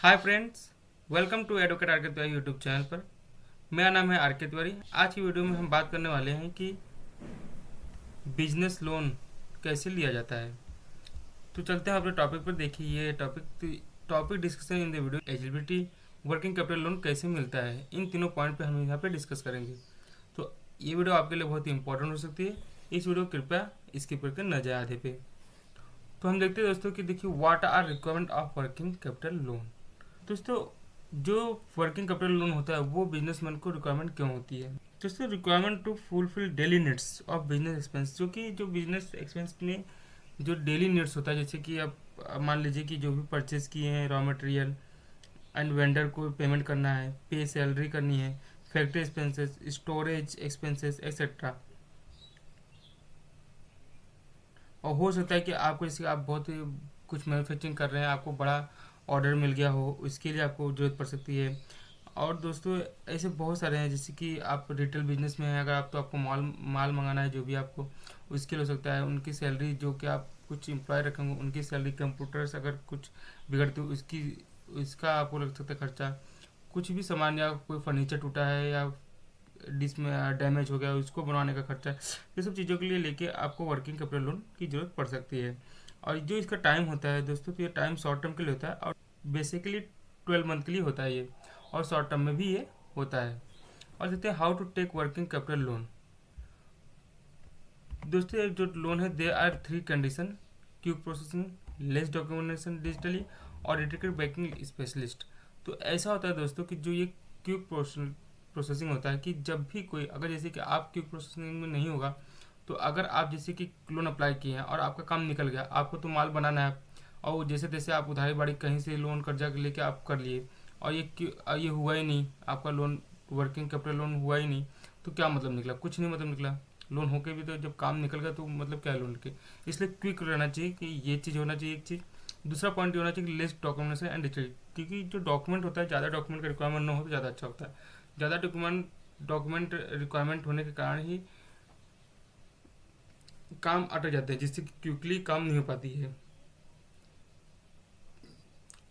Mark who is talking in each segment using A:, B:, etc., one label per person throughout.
A: Hi friends, welcome to advocate R K Tiwari YouTube channel पर। मेरा नाम है आर के तिवारी। आज की वीडियो में हम बात करने वाले हैं कि बिजनेस लोन कैसे लिया जाता है। तो चलते हैं अपने टॉपिक पर। देखिए, ये topic discussion in the video eligibility, working capital loan कैसे मिलता है, इन तीनों पॉइंट पे हम यहाँ पे डिस्कस करेंगे। तो ये वीडियो आपके लिए बहुत ही इंपॉर्टेंट हो सकती है। इस वीडियो को कृपया स्किप करके न जाए आधे पे। तो हम देखते हैं दोस्तों कि देखिए, what are requirement of working capital loan. दोस्तों, जो वर्किंग कैपिटल लोन होता है वो बिजनेसमैन को रिक्वायरमेंट क्यों होती है। दोस्तों, requirement to fulfil daily needs of business expense, जो कि जो बिजनेस एक्सपेंस में जो डेली नीड्स होता है, जैसे कि अब मान लीजिए कि जो भी परचेज किए हैं रॉ मटेरियल एंड वेंडर को पेमेंट करना है, पे सैलरी करनी है, factory expenses, storage expenses etcetera. और हो सकता है कि आपको जैसे आप बहुत कुछ मैन्युफैक्चरिंग कर रहे हैं, आपको बड़ा ऑर्डर मिल गया हो, उसके लिए आपको ज़रूरत पड़ सकती है। और दोस्तों, ऐसे बहुत सारे हैं, जैसे कि आप रिटेल बिजनेस में हैं अगर आप, तो आपको माल माल मंगाना है, जो भी आपको उसके लिए हो सकता है। उनकी सैलरी, जो कि आप कुछ एम्प्लॉय रखेंगे उनकी सैलरी, कंप्यूटर्स अगर कुछ बिगड़ते हो उसकी उसका आपको लग सकता है खर्चा। कुछ भी सामान, या कोई फर्नीचर टूटा है या डिस में डैमेज हो गया उसको बनवाने का खर्चा, ये सब चीज़ों के लिए लेके आपको वर्किंग कैपिटल लोन की ज़रूरत पड़ सकती है। और जो इसका टाइम होता है दोस्तों, तो ये टाइम शॉर्ट टर्म के लिए होता है और बेसिकली 12 मंथ के लिए होता है ये, और शॉर्ट टर्म में भी ये होता है। और देखते हैं how to take working capital loan. दोस्तों, एक जो लोन है, they are 3 condition: quick processing, less documentation digitally, और डेडिकेटेड बैंकिंग स्पेशलिस्ट। तो ऐसा होता है दोस्तों कि जो ये क्विक प्रोसेसिंग होता है, कि जब भी कोई, अगर जैसे कि आप क्विक प्रोसेसिंग में नहीं होगा, तो अगर आप जैसे कि लोन अप्लाई किए हैं और आपका काम निकल गया, आपको तो माल बनाना है, और जैसे तैसे आप उधारी बाड़ी कहीं से लोन कर्जा लेके आप कर लिए, और ये हुआ ही नहीं, आपका लोन वर्किंग कैपिटल लोन हुआ ही नहीं, तो क्या मतलब निकला? कुछ नहीं मतलब निकला। लोन होके भी तो जब काम निकल गया तो मतलब क्या है लोन के। इसलिए क्विक रहना चाहिए, कि ये चीज़ होना चाहिए एक चीज़। दूसरा पॉइंट ये होना चाहिए कि लेस डॉक्यूमेंटेशन एंड डिटेल, क्योंकि जो डॉक्यूमेंट होता है, ज़्यादा डॉक्यूमेंट का रिक्वायरमेंट ना हो तो ज़्यादा अच्छा होता है। ज़्यादा डॉक्यूमेंट रिक्वायरमेंट होने के कारण ही काम अटक जाते हैं, जिससे क्विकली काम नहीं हो पाती है।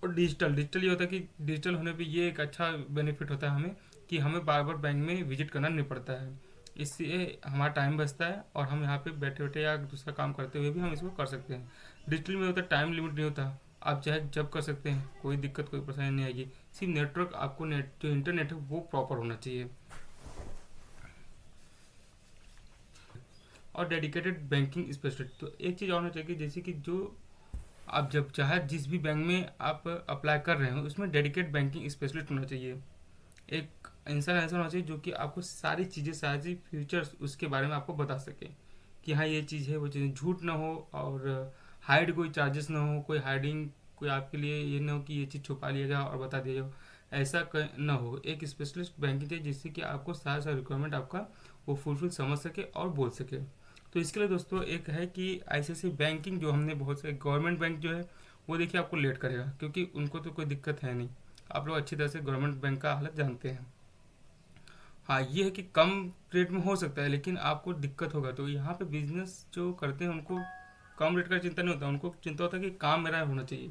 A: और डिजिटल डिजिटल ये होता है कि डिजिटल होने पे ये एक अच्छा बेनिफिट होता है हमें, कि हमें बार बार बैंक में विजिट करना नहीं पड़ता है। इससे हमारा टाइम बचता है, और हम यहाँ पे बैठे बैठे या दूसरा काम करते हुए भी हम इसको कर सकते हैं। डिजिटल में होता है टाइम लिमिट नहीं होता, आप चाहे जब कर सकते हैं, कोई दिक्कत कोई परेशानी नहीं आएगी। सिर्फ नेटवर्क, आपको जो इंटरनेट है वो प्रॉपर होना चाहिए। और डेडिकेटेड बैंकिंग स्पेशलिस्ट, तो एक चीज़ और होना चाहिए कि जैसे कि जो आप जब चाहे जिस भी बैंक में आप अप्लाई कर रहे हो, उसमें डेडिकेट बैंकिंग स्पेशलिस्ट होना चाहिए। एक इंसान ऐसा होना चाहिए जो कि आपको सारी चीज़ें, सारी फ्यूचर्स उसके बारे में आपको बता सके, कि हाँ ये चीज़ है, वो चीज़ झूठ ना हो, और हाइड कोई चार्जेस ना हो, कोई हाइडिंग, कोई आपके लिए ये ना हो कि ये चीज़ छुपा लिया जाए और बता दिया जाए, ऐसा ना हो। एक स्पेशलिस्ट बैंकिंग चाहिए जिससे कि आपको सारा सारा रिक्वायरमेंट आपका वो फुलफिल समझ सके और बोल सके। तो इसके लिए दोस्तों एक है कि आईसीआईसी बैंकिंग, जो हमने बहुत सारे गवर्नमेंट बैंक जो है वो देखिए आपको लेट करेगा, क्योंकि उनको तो कोई दिक्कत है नहीं। आप लोग अच्छी तरह से गवर्नमेंट बैंक का हालत जानते हैं। हाँ, ये है कि कम रेट में हो सकता है, लेकिन आपको दिक्कत होगा। तो यहाँ पे बिजनेस जो करते हैं उनको कम रेट का चिंता नहीं होता, उनको चिंता होता है कि काम मेरा होना चाहिए।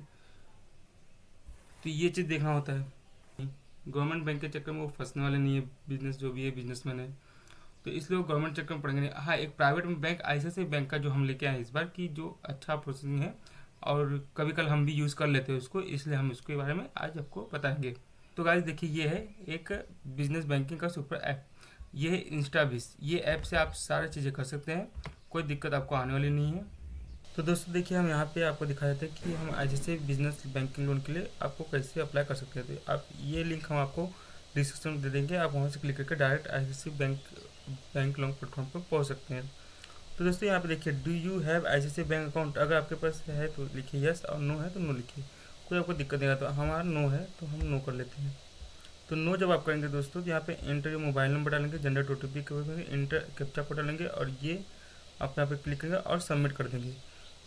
A: तो ये चीज़ देखना होता है। गवर्नमेंट बैंक के चक्कर में वो फंसने वाले नहीं है, बिजनेस जो भी है बिजनेसमैन है, तो इसलिए वो गवर्नमेंट चक्कर में पड़ेंगे नहीं। हाँ, एक प्राइवेट बैंक आईसीआईसी बैंक का जो हम लेके आए इस बार, की जो अच्छा प्रोसेसिंग है, और कभी कल हम भी यूज़ कर लेते हैं उसको, इसलिए हम उसके बारे में आज आपको बताएंगे। तो गाइस देखिए, ये है एक बिजनेस बैंकिंग का सुपर ऐप, ये है इंस्टाबिस। ये ऐप से आप सारी चीज़ें कर सकते हैं, कोई दिक्कत आपको आने वाली नहीं है। तो दोस्तों देखिए, हम यहाँ पे आपको दिखा देते हैं कि हम जैसे बिजनेस बैंकिंग लोन के लिए आपको कैसे अप्लाई कर सकते हैं। तो आप, ये लिंक हम आपको डिस्क्रिप्शन में दे देंगे, आप वहाँ से क्लिक करके direct ICICI bank loan platform पर पहुँच सकते हैं। तो दोस्तों यहाँ पे देखिए, do you have ICICI bank account, अगर आपके पास है तो लिखिए यस, और नो है तो नो लिखिए। कोई आपको दिक्कत नहीं आता, हमारा नो है तो हम नो कर लेते हैं। तो नो जब आप करेंगे दोस्तों, तो यहाँ पे एंटर जो मोबाइल नंबर डालेंगे, जनरेट ओटीपी करेंगे, इंटर कैप्चा कोड डालेंगे, और ये आप यहाँ पे क्लिक करेंगे और सबमिट कर देंगे।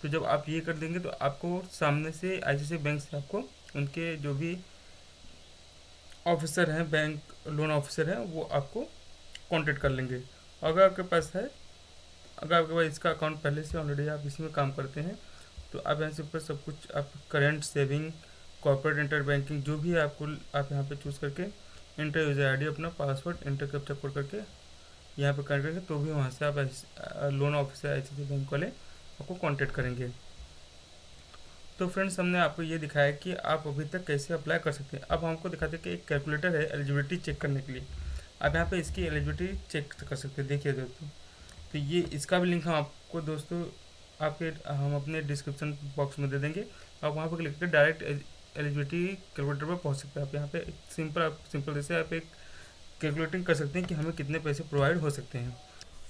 A: तो जब आप ये कर देंगे तो आपको सामने से आईसीआईसी बैंक से आपको उनके जो भी ऑफिसर हैं, बैंक लोन ऑफिसर हैं, वो आपको कांटेक्ट कर लेंगे। अगर आपके पास है, अगर आपके पास इसका अकाउंट पहले से ऑलरेडी आप इसमें काम करते हैं, तो आप यहाँ से ऊपर सब कुछ आप current saving, corporate inter banking जो भी है आपको, आप यहाँ पे चूज़ करके इंटर यूज़र आईडी अपना पासवर्ड इंटर कैप्चा कोड करके यहाँ पे कर करके तो भी वहाँ से आप लोन ऑफिसर ICICI बैंक वाले आपको कांटेक्ट करेंगे। तो फ्रेंड्स हमने आपको ये दिखाया कि आप अभी तक कैसे अप्लाई कर सकते हैं। अब हमको दिखाते हैं कि एक कैलकुलेटर है एलिजिबिलिटी चेक करने के लिए। आप यहाँ पे इसकी एलिजिबिलिटी चेक कर सकते हैं। देखिए दोस्तों, तो ये इसका भी लिंक हम आपको दोस्तों आपके हम अपने डिस्क्रिप्शन बॉक्स में दे देंगे। आप वहाँ पर क्लिक करके डायरेक्ट एलिजिबिलिटी कैलकुलेटर पर पहुँच सकते हैं। आप यहाँ पे सिंपल जैसे आप एक कैलकुलेटिंग कर सकते हैं कि हमें कितने पैसे प्रोवाइड हो सकते हैं।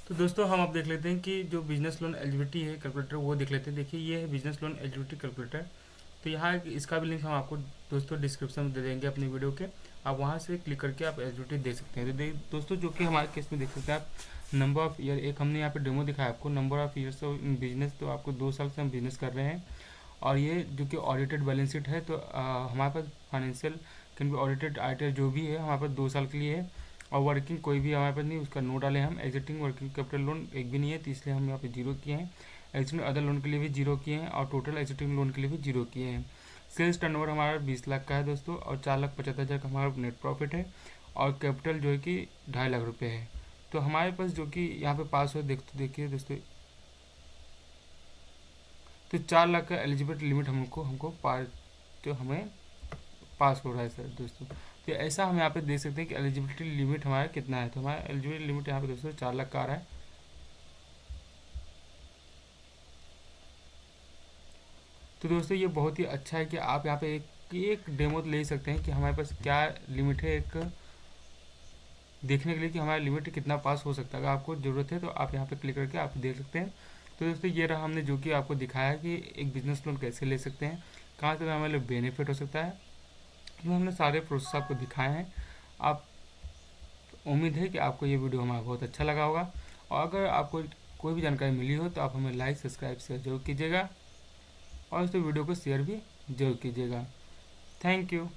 A: तो दोस्तों हम अब देख लेते हैं कि जो बिजनेस लोन एलिजिबिलिटी है कैलकुलेटर वो देख लेते हैं। देखिए ये है बिजनेस लोन एलिजिबिलिटी कैलकुलेटर। तो यहाँ इसका भी लिंक हम आपको दोस्तों डिस्क्रिप्शन में दे देंगे अपनी वीडियो के। आप वहाँ से क्लिक करके आप एलिजिबिलिटी देख सकते हैं। तो दोस्तों जो कि हमारे केस में देख सकते हैं आप नंबर ऑफ़ ईयर, एक हमने यहाँ पे डेमो दिखाया आपको number of years of business. तो आपको 2 साल से हम बिजनेस कर रहे हैं और ये जो कि ऑडिटेड बैलेंस शीट है। तो हमारे पास फाइनेंशियल कैन भी ऑडिटेड आइटर जो भी है हमारे पास 2 साल के लिए है और वर्किंग कोई भी हमारे पास नहीं, उसका नो डाले हम। एग्जिस्टिंग वर्किंग कैपिटल लोन एक भी नहीं है, तो इसलिए हम यहाँ पे 0 किए हैं। एग्जिस्टिंग अदर लोन के लिए भी 0 किए हैं और टोटल एग्जिस्टिंग लोन के लिए भी 0 किए हैं। सेल्स टर्नओवर हमारा 20 लाख का है दोस्तों और 4,75,000 का हमारा नेट प्रॉफिट है और कैपिटल जो है कि 2.5 लाख रुपये है। तो हमारे पास जो कि यहाँ पे पास हो देखिए दोस्तों, तो 4 लाख का एलिजिबिलिटी लिमिट हमको पार जो हमें पास हो रहा है सर दोस्तों। तो ऐसा हम यहाँ पे देख सकते हैं कि एलिजिबिलिटी लिमिट हमारा कितना है। तो हमारा एलिजिबिलिटी लिमिट यहाँ पे दोस्तों 4 लाख का आ रहा है। तो दोस्तों ये बहुत ही अच्छा है कि आप यहाँ पे एक डेमो ले सकते हैं कि हमारे पास क्या लिमिट है, एक देखने के लिए कि हमारा लिमिट कितना पास हो सकता है। अगर आपको ज़रूरत है तो आप यहाँ पे क्लिक करके आप देख सकते हैं। तो दोस्तों ये रहा हमने जो कि आपको दिखाया कि एक बिजनेस लोन कैसे ले सकते हैं, कहाँ से हमारे लिए बेनिफिट हो सकता है। तो हमने सारे प्रोसेस आपको दिखाए हैं। आप उम्मीद है कि आपको ये वीडियो हमारा बहुत अच्छा लगा होगा और अगर आपको कोई भी जानकारी मिली हो तो आप हमें लाइक सब्सक्राइब शेयर जरूर कीजिएगा और इस वीडियो को शेयर भी जरूर कीजिएगा। Thank you.